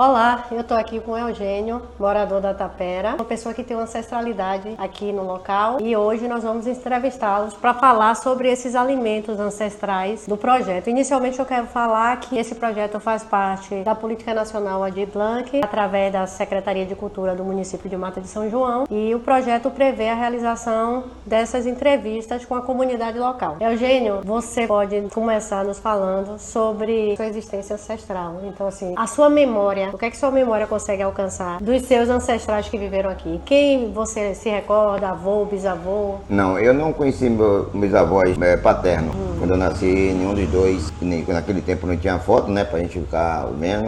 Olá, eu estou aqui com o Eugênio, morador da Tapera, uma pessoa que tem uma ancestralidade aqui no local, e hoje nós vamos entrevistá-los para falar sobre esses alimentos ancestrais do projeto. Inicialmente eu quero falar que esse projeto faz parte da Política Nacional Aldir Blanc, através da Secretaria de Cultura do município de Mata de São João, e o projeto prevê a realização dessas entrevistas com a comunidade local. Eugênio, você pode começar nos falando sobre sua existência ancestral. Então, assim, a sua memória, o que é que sua memória consegue alcançar dos seus ancestrais que viveram aqui? Quem você se recorda? Avô, bisavô? Não, eu não conheci meus avós paternos. Quando eu nasci, nenhum dos dois, naquele tempo não tinha foto, né, pra gente ficar vendo,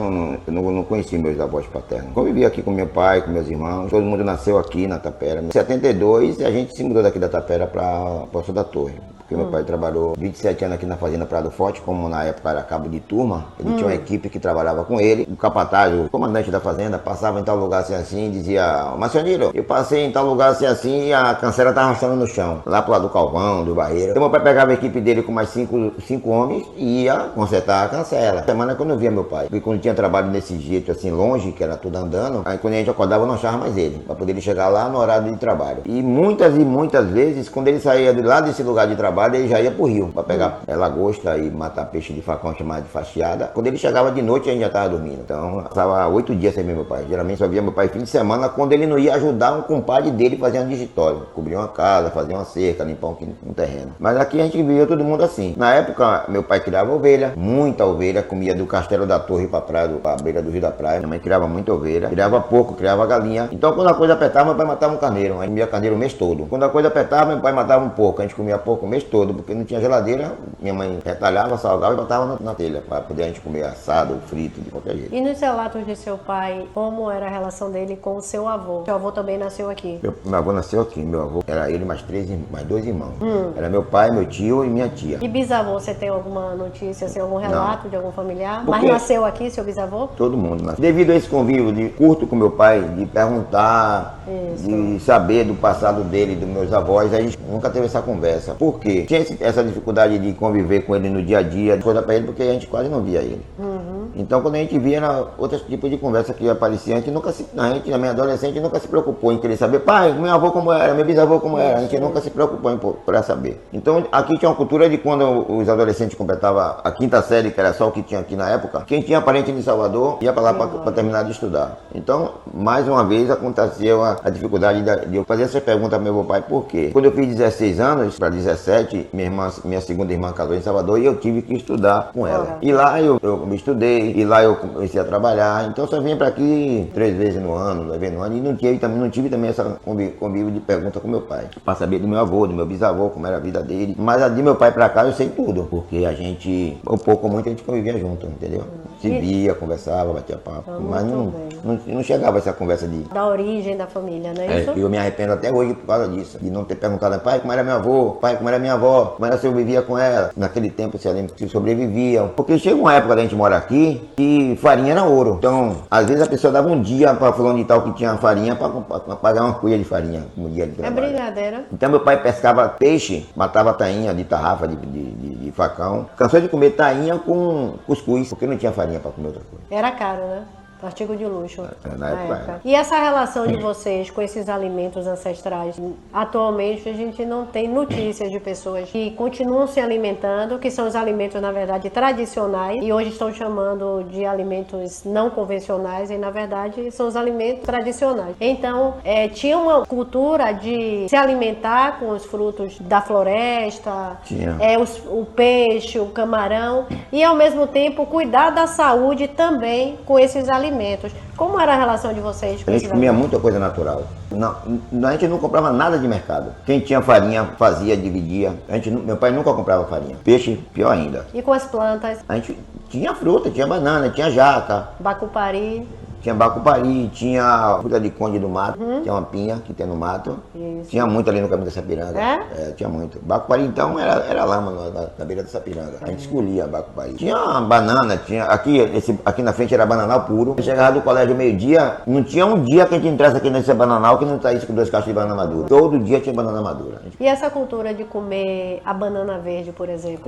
eu não conheci meus avós paternos. Convivi aqui com meu pai, com meus irmãos, todo mundo nasceu aqui na Tapera. Em 72, a gente se mudou daqui da Tapera pra Poço da Torre. Porque meu pai trabalhou 27 anos aqui na Fazenda Prado Forte, como na época era cabo de turma. Ele tinha uma equipe que trabalhava com ele. O capataz, o comandante da fazenda, passava em tal lugar assim, dizia: Marcioniro, eu passei em tal lugar assim e a cancela tá arrastando no chão. Lá pro lado do Calvão, do Barreiro. Então meu pai pegava a equipe dele com mais cinco homens e ia consertar a cancela. Semana que eu não via meu pai. Porque quando tinha trabalho desse jeito, assim, longe, que era tudo andando, aí quando a gente acordava eu não achava mais ele, pra poder ele chegar lá no horário de trabalho. E muitas vezes, quando ele saía de lá desse lugar de trabalho, ele já ia pro rio para pegar lagosta e matar peixe de facão, chamado de fastiada. Quando ele chegava de noite, a gente já estava dormindo. Então, passava 8 dias sem ver meu pai. Geralmente só via meu pai fim de semana, quando ele não ia ajudar um compadre dele fazendo digitório. Cobrir uma casa, fazer uma cerca, limpar um terreno. Mas aqui a gente via todo mundo assim. Na época, meu pai criava ovelha, muita ovelha, comia do Castelo da Torre para a beira do Rio da Praia. Minha mãe criava muita ovelha, criava porco, criava galinha. Então, quando a coisa apertava, meu pai matava um carneiro. A gente comia carneiro o mês todo. Quando a coisa apertava, meu pai matava um porco. A gente comia porco o mês todo, porque não tinha geladeira. Minha mãe retalhava, salgava e botava na telha para poder a gente comer assado ou frito, de qualquer jeito. E nos relatos de seu pai, como era a relação dele com o seu avô? Seu avô também nasceu aqui? Meu avô nasceu aqui. Meu avô era ele mais dois irmãos. Era meu pai, meu tio e minha tia. E bisavô, você tem alguma notícia, assim, algum relato de algum familiar? Porque Mas nasceu aqui, seu bisavô? Todo mundo nasceu. Devido a esse convívio de curto com meu pai, de perguntar, de saber do passado dele, dos meus avós, a gente nunca teve essa conversa. Por quê? Tinha essa dificuldade de conviver com ele no dia a dia, coisa pra ele, porque a gente quase não via ele. Então, quando a gente via, era outros tipos de conversa que aparecia. A gente, na minha adolescente, nunca se preocupou em querer saber, pai, meu avô como era, meu bisavô como era. A gente nunca se preocupou em procurar saber. Então, aqui tinha uma cultura de quando os adolescentes completavam a quinta série, que era só o que tinha aqui na época, quem tinha parente em Salvador ia pra lá pra terminar de estudar. Então, mais uma vez, acontecia a dificuldade de eu fazer essa pergunta ao meu pai, por quê? Quando eu fiz 16 anos, para 17, minha segunda irmã casou em Salvador e eu tive que estudar com ela. E lá eu me estudei, e lá eu comecei a trabalhar. Então, eu só vinha para aqui 3 vezes no ano, 2 vezes no ano, e não tive também essa convívio de pergunta com meu pai, para saber do meu avô, do meu bisavô, como era a vida dele. Mas a de meu pai para cá eu sei tudo, porque a gente, ou pouco ou muito, a gente convivia junto, entendeu? Se via, conversava, batia papo, mas não chegava essa conversa da origem da família, não é isso? Eu me arrependo até hoje por causa disso, de não ter perguntado, pai, como era meu avô, pai, como era minha avó, como era se eu vivia com ela. Naquele tempo, você lembra que sobreviviam. Porque chega uma época da gente morar aqui, que farinha era ouro. Então, às vezes a pessoa dava um dia para fulano de tal que tinha farinha, para pagar uma cuia de farinha no dia de trabalho. É brincadeira. Então meu pai pescava peixe, matava tainha de tarrafa, de facão. Cansou de comer tainha com cuscuz, porque não tinha farinha para comer outra coisa. Era caro, né? Artigo de luxo Na época. E essa relação de vocês com esses alimentos ancestrais? Atualmente a gente não tem notícias de pessoas que continuam se alimentando, que são os alimentos, na verdade, tradicionais, e hoje estão chamando de alimentos não convencionais, e na verdade são os alimentos tradicionais. Então, tinha uma cultura de se alimentar com os frutos da floresta, o peixe, o camarão, e ao mesmo tempo cuidar da saúde também com esses alimentos. Como era a relação de vocês com A gente comia muita coisa natural. A gente não comprava nada de mercado. Quem tinha farinha fazia, dividia. Meu pai nunca comprava farinha. Peixe, pior ainda. E com as plantas? A gente tinha fruta, tinha banana, tinha jaca. Bacupari. Tinha bacupari, tinha fruta de conde do mato, tinha uma pinha que tem no mato. Isso. Tinha muito ali no caminho da Sapiranga. Tinha muito. Bacupari então era lama na beira da Sapiranga. A gente escolhia bacupari. Tinha banana, aqui na frente era bananal puro. Eu chegava do colégio meio-dia, não tinha um dia que a gente entrasse aqui nesse bananal que não saísse com 2 caixas de banana madura. Todo dia tinha banana madura. E essa cultura de comer a banana verde, por exemplo?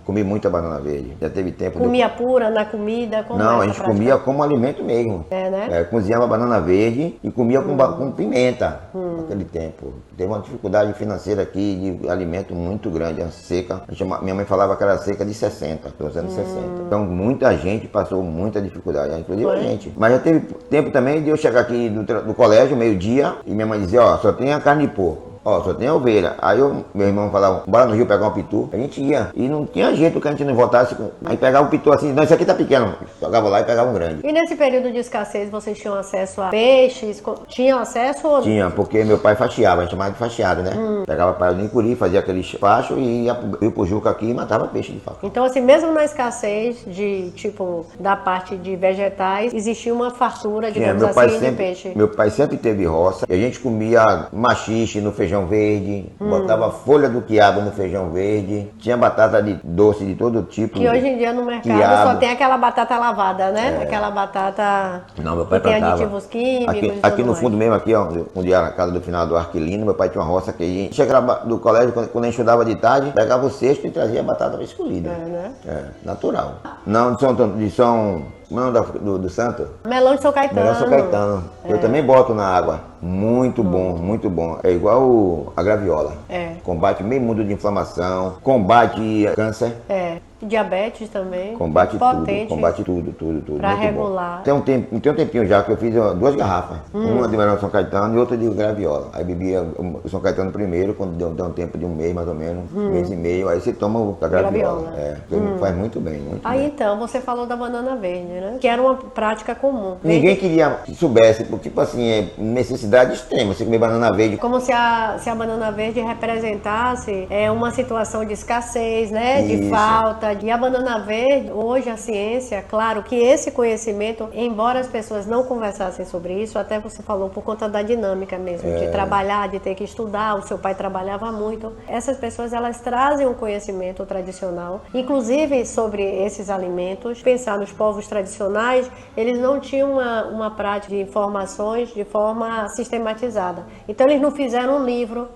Comi muita banana verde. Já teve tempo. Comia pura na comida? Como não, a gente comia como alimento mesmo. fresquinho. né? Cozinhava banana verde e comia com pimenta naquele tempo. Teve uma dificuldade financeira aqui de alimento muito grande, a seca. Minha mãe falava que era seca de 60, dos anos 60. Então muita gente passou muita dificuldade, inclusive a gente. Mas já teve tempo também de eu chegar aqui do colégio, meio-dia, e minha mãe dizia, ó, só tem a carne de porco. Ó, só tem a ovelha. Aí meu irmão falava, bora no rio pegar um pitu. A gente ia. E não tinha jeito que a gente não voltasse. Aí pegava o pitu assim, não, isso aqui tá pequeno. Jogava lá e pegava um grande. E nesse período de escassez, vocês tinham acesso a peixes? Tinham acesso ou não? Tinha, porque meu pai fatiava, a gente chamava de fatiado, né? Pegava para o Nicuri, fazia aquele facho e ia pro Juca aqui e matava peixe de faca. Então, assim, mesmo na escassez de, tipo, da parte de vegetais, existia uma fartura, digamos assim, de peixe. Meu pai sempre teve roça. E a gente comia maxixe no feijão verde, botava folha do quiabo no feijão verde, tinha batata de doce de todo tipo. Que hoje em dia no mercado só tem aquela batata lavada, né? Aquela batata não, meu pai que tem plantava. Aditivos químicos. Aqui no fundo mesmo, aqui, ó, onde era a casa do final do Arquilino, meu pai tinha uma roça que a gente chegava do colégio, quando a gente estudava de tarde, pegava o cesto e trazia a batata escolhida. Né? Natural. Não, de São não, do Santo? Melão de São Caetano. Melão de São Caetano. Eu também boto na água. Muito bom, muito bom. É igual a graviola. Combate meio mundo de inflamação, combate câncer. Diabetes também. Combate potente, tudo. Pra regular. Tem um tempinho já que eu fiz 2 garrafas. Uma de melão de São Caetano e outra de graviola. Aí bebia o São Caetano primeiro, quando deu um tempo de um mês mais ou menos, um mês e meio, aí você toma a graviola. Faz muito bem, muito bem. Então, você falou da banana verde, né? Que era uma prática comum. Ninguém queria que soubesse, porque tipo assim, é necessidade extrema você comer banana verde. Como se a banana verde representasse uma situação de escassez, né? Isso. De falta. E a banana verde, hoje a ciência, claro que esse conhecimento, embora as pessoas não conversassem sobre isso, até você falou por conta da dinâmica mesmo, de trabalhar, de ter que estudar, o seu pai trabalhava muito. Essas pessoas, elas trazem um conhecimento tradicional, inclusive sobre esses alimentos. Pensar nos povos tradicionais, eles não tinham uma prática de informações de forma sistematizada. Então eles não fizeram um livro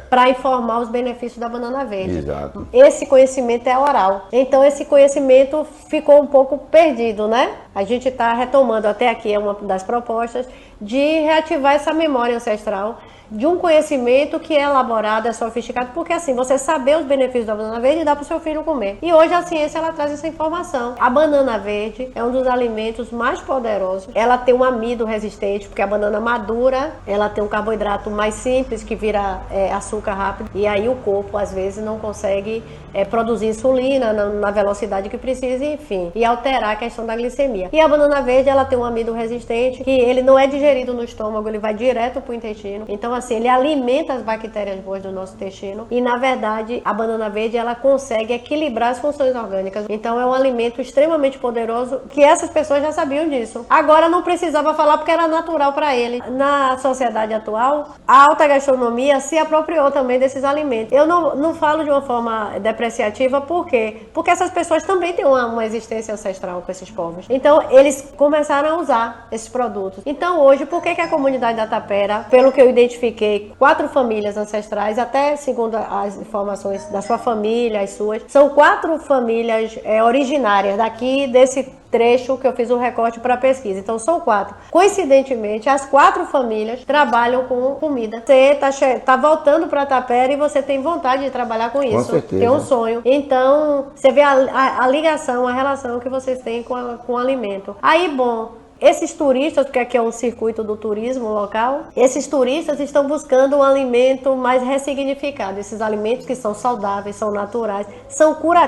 para informar os benefícios da banana verde. Exato. Esse conhecimento é oral. Então esse conhecimento ficou um pouco perdido, né? A gente está retomando até aqui, é uma das propostas, de reativar essa memória ancestral de um conhecimento que é elaborado, é sofisticado, porque assim, você saber os benefícios da banana verde dá para o seu filho comer. E hoje a ciência, ela traz essa informação. A banana verde é um dos alimentos mais poderosos. Ela tem um amido resistente, porque a banana madura, ela tem um carboidrato mais simples, que vira açúcar rápido, e aí o corpo, às vezes, não consegue produzir insulina na velocidade que precisa, enfim, e alterar a questão da glicemia. E a banana verde, ela tem um amido resistente, que ele não é digerido no estômago, ele vai direto para o intestino. Então, assim, ele alimenta as bactérias boas do nosso intestino e, na verdade, a banana verde, ela consegue equilibrar as funções orgânicas. Então, é um alimento extremamente poderoso, que essas pessoas já sabiam disso. Agora, não precisava falar porque era natural para ele. Na sociedade atual, a alta gastronomia se apropriou também desses alimentos. Eu não falo de uma forma depreciativa, por quê? Porque essas pessoas também têm uma existência ancestral com esses povos. Então, eles começaram a usar esses produtos. Então, hoje, por que a comunidade da Tapera, pelo que eu identifiquei, 4 famílias ancestrais, até segundo as informações da sua família, as suas, são 4 famílias originárias daqui desse trecho que eu fiz um recorte para pesquisa. Então são 4. Coincidentemente, as 4 famílias trabalham com comida. Você tá voltando para Tapera e você tem vontade de trabalhar com isso. Com certeza. Tem um sonho. Então, você vê a ligação, a relação que vocês têm com o alimento. Aí, bom, esses turistas, porque aqui é um circuito do turismo local, esses turistas estão buscando um alimento mais ressignificado. Esses alimentos que são saudáveis, são naturais,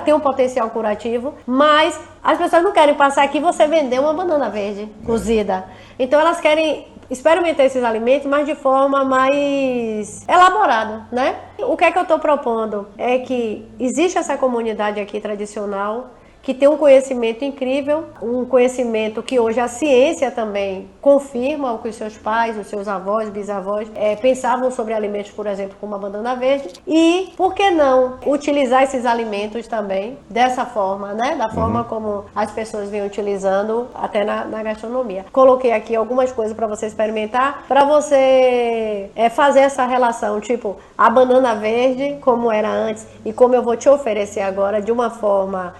têm um potencial curativo, mas as pessoas não querem passar aqui e você vender uma banana verde cozida. Então elas querem experimentar esses alimentos, mas de forma mais elaborada, né? O que é que eu estou propondo? É que existe essa comunidade aqui tradicional, que tem um conhecimento incrível, um conhecimento que hoje a ciência também confirma o que os seus pais, os seus avós, bisavós pensavam sobre alimentos, por exemplo, como a banana verde. E por que não utilizar esses alimentos também dessa forma, né? Da forma como as pessoas vêm utilizando até na gastronomia. Coloquei aqui algumas coisas para você experimentar, para você fazer essa relação, tipo a banana verde, como era antes, e como eu vou te oferecer agora, de uma forma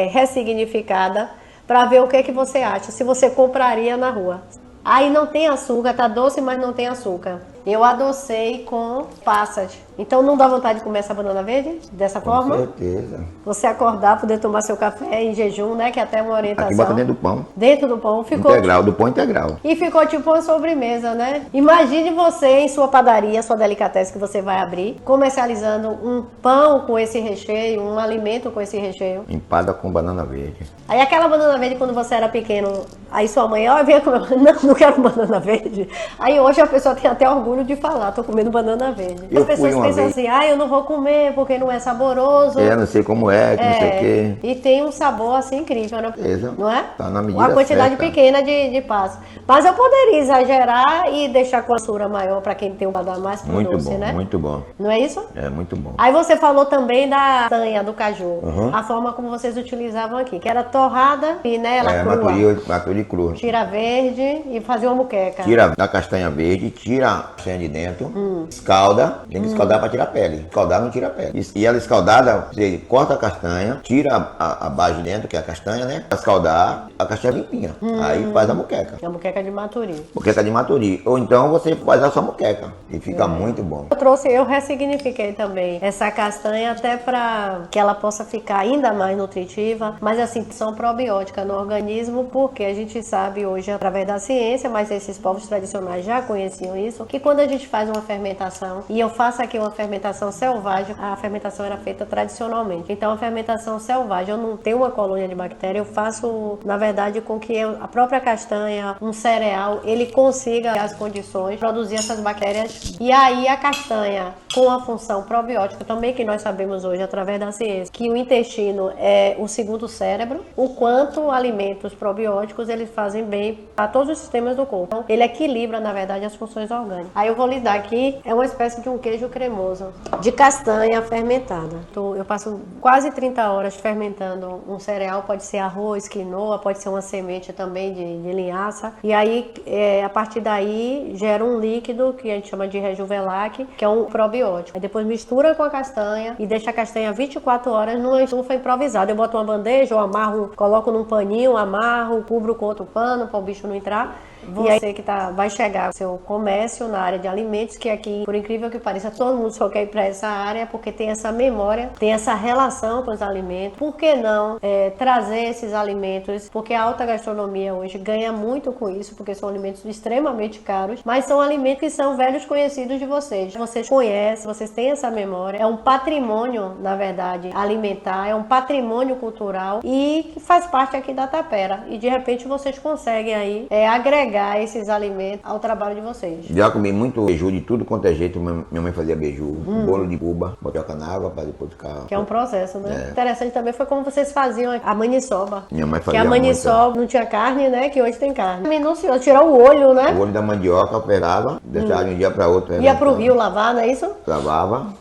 ressignificada, para ver o que que você acha, se você compraria na rua. Aí não tem açúcar, tá doce, mas não tem açúcar. Eu adocei com passas. Então não dá vontade de comer essa banana verde dessa forma? Com certeza. Você acordar, poder tomar seu café em jejum, né? Que é até uma orientação. Aqui bota dentro do pão. Dentro do pão. Ficou Integral, do pão integral. E ficou tipo uma sobremesa, né? Imagine você em sua padaria, sua delicatessen que você vai abrir, comercializando um pão com esse recheio, um alimento com esse recheio. Empada com banana verde. Aí aquela banana verde, quando você era pequeno, aí sua mãe, ó, vinha comer, não quero banana verde. Aí hoje a pessoa tem até orgulho de falar, tô comendo banana verde. Eu As pessoas fui uma pensam vez. assim, eu não vou comer porque não é saboroso. Não sei como é, que não sei o quê. E tem um sabor assim incrível, né? Beleza. Não é? Tá na medida Uma quantidade certa. pequena de passas. Mas eu poderia exagerar e deixar com a açúcar maior para quem tem um paladar mais pro Muito doce, bom, né? muito bom. Não é isso? É muito bom. Aí você falou também da castanha, do caju. Uhum. A forma como vocês utilizavam aqui, que era torrada e nela crua. Maturi cru. Tira verde e fazer uma muqueca. Tira a castanha verde, tira a castanha de dentro, escalda, tem que escaldar para tirar a pele. Escaldar não tira a pele. E ela escaldada, você corta a castanha, tira a base de dentro, que é a castanha, né? Pra escaldar, a castanha limpinha. Aí faz a muqueca. É a muqueca de maturi. Muqueca de maturi. Ou então você faz a sua muqueca. E fica muito bom. Eu ressignifiquei também essa castanha até para que ela possa ficar ainda mais nutritiva, mas assim, são probiótica no organismo, porque a gente sabe hoje através da ciência, mas esses povos tradicionais já conheciam isso, que quando a gente faz uma fermentação, e eu faço aqui uma fermentação selvagem, a fermentação era feita tradicionalmente. Então a fermentação selvagem, eu não tenho uma colônia de bactéria, eu faço, na verdade, com que a própria castanha, um cereal, ele consiga as condições de produzir essas bactérias. E aí a castanha, com a função probiótica também, que nós sabemos hoje através da ciência, que o intestino é o segundo cérebro, o quanto alimentos probióticos eles fazem bem a todos os sistemas do corpo. Então, ele equilibra, na verdade, as funções orgânicas. Aí eu vou lhe dar aqui, é uma espécie de um queijo cremoso de castanha fermentada. Eu passo quase 30 horas fermentando um cereal, pode ser arroz, quinoa, pode ser uma semente também de linhaça. E aí, a partir daí, gera um líquido que a gente chama de Rejuvelac, que é um probiótico. Aí depois mistura com a castanha e deixa a castanha 24 horas numa estufa improvisada. Eu boto uma bandeja, eu amarro, coloco num paninho, amarro, cubro com outro pano para o bicho não entrar. E aí que vai chegar o seu comércio na área de alimentos, que aqui, por incrível que pareça, todo mundo só quer ir para essa área porque tem essa memória, tem essa relação com os alimentos. Por que não trazer esses alimentos? Porque a alta gastronomia hoje ganha muito com isso, porque são alimentos extremamente caros, mas são alimentos que são velhos conhecidos de vocês. Vocês conhecem, vocês têm essa memória. É um patrimônio, na verdade, alimentar, é um patrimônio cultural e que faz parte aqui da Tapera. E de repente vocês conseguem aí agregar esses alimentos ao trabalho de vocês. Já comi muito beiju de tudo quanto é jeito. Minha mãe fazia beiju, bolo de cuba, botava na água para depois ficar... Que é um processo, né? Interessante também foi como vocês faziam a maniçoba. Minha mãe fazia que a maniçoba não tinha carne, né? Que hoje tem carne. Minucioso, tirar o olho, né? O olho da mandioca eu pegava, deixava de um dia para outro. Ia pro rio lavar, não é isso? Lavava,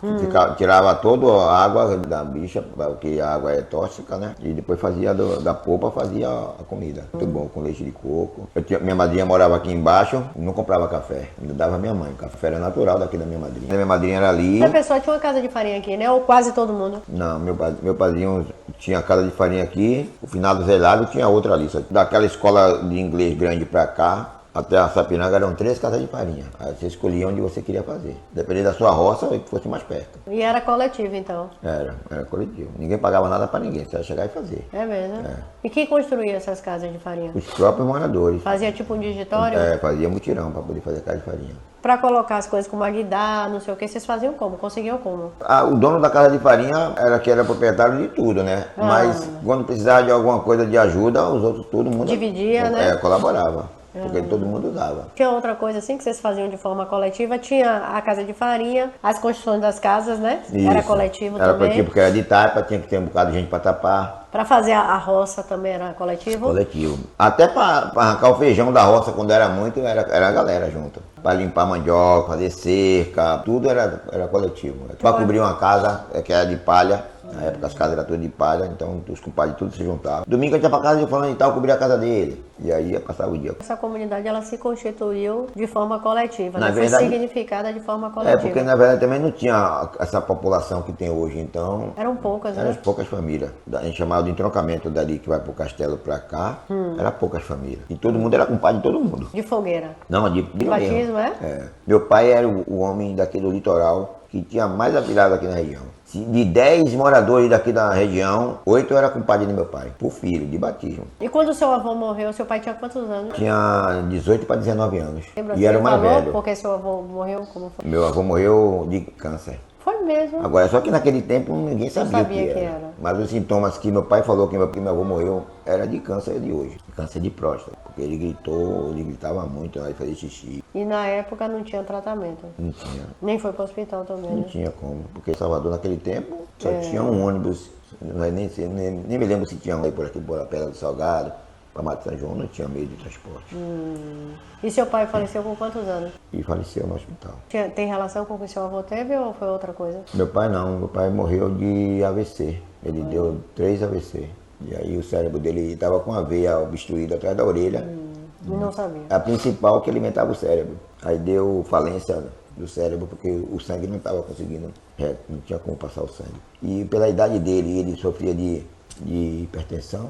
tirava toda a água da bicha, porque a água é tóxica, né? E depois fazia da polpa, fazia a comida. Muito bom, com leite de coco. Minha madrinha morava aqui embaixo, não comprava café, ainda dava a minha mãe. O café era natural daqui da minha madrinha. Minha madrinha era ali. A pessoa tinha uma casa de farinha aqui, né? Ou quase todo mundo? Não, meu padrinho tinha casa de farinha aqui, o final do Zelado tinha outra ali. Daquela escola de inglês grande pra cá, até a Sapiranga eram 3 casas de farinha. Aí você escolhia onde você queria fazer. Dependendo da sua roça, que fosse mais perto. E era coletivo, então? Era coletivo. Ninguém pagava nada pra ninguém, você ia chegar e fazer. É mesmo? E quem construía essas casas de farinha? Os próprios moradores. Fazia tipo um digitório? Fazia mutirão pra poder fazer casa de farinha. Pra colocar as coisas como aguidar, não sei o que, vocês faziam como? Conseguiam como? O dono da casa de farinha era proprietário de tudo, né? Mas quando precisava de alguma coisa de ajuda, os outros, todo mundo... Dividia, né? Colaborava. Porque todo mundo usava. Tinha outra coisa assim que vocês faziam de forma coletiva? Tinha a casa de farinha, as construções das casas, né? Isso. Era coletivo era também? Era coletivo porque era de taipa, tinha que ter um bocado de gente para tapar. Para fazer a roça também era coletivo? Coletivo. Até para arrancar o feijão da roça quando era muito, era a galera junto. para limpar mandioca, fazer cerca, tudo era coletivo. Para cobrir uma casa que era de palha, na época as casas eram todas de palha, então os compadres todos se juntavam. Domingo a gente ia para casa de fulano e tal, cobrir a casa dele. E aí ia passar o dia. Essa comunidade ela se constituiu de forma coletiva, Na né? verdade, foi significada de forma coletiva. porque na verdade também não tinha essa população que tem hoje, então... Eram poucas, Eram né? poucas famílias. A gente chamava de entroncamento dali que vai pro castelo pra cá, era poucas famílias. E todo mundo era compadre de todo mundo. De fogueira. Não, de Batismo, mesmo. é? Meu pai era o homem daqui do litoral que tinha mais afilhado aqui na região. De 10 moradores daqui da região, 8 era compadre de meu pai, por filho, de batismo. E quando o seu avô morreu, seu pai tinha quantos anos? Tinha 18 para 19 anos. Lembra? E era o mais falou velho. porque seu avô morreu? Como foi? Meu avô morreu de câncer. Foi mesmo. Agora, só que naquele tempo ninguém sabia, sabia o que era. Mas os sintomas que meu pai falou que meu avô morreu era de câncer de hoje. Câncer de próstata. Porque ele gritava muito, ele fazia xixi. E na época não tinha tratamento. Não tinha. Nem foi para o hospital também, Não né? tinha como. Porque Salvador naquele tempo só tinha um ônibus. Nem me lembro se tinha um aí por aqui, por Pedra do Salgado. Para Mato São João não tinha meio de transporte. E seu pai faleceu com quantos anos? E faleceu no hospital. Tem relação com o que seu avô teve ou foi outra coisa? Meu pai não, meu pai morreu de AVC. Ele deu 3 AVC. E aí o cérebro dele estava com a veia obstruída atrás da orelha. E não sabia. A principal que alimentava o cérebro. Aí deu falência do cérebro porque o sangue não estava conseguindo, não tinha como passar o sangue. E pela idade dele, ele sofria de hipertensão.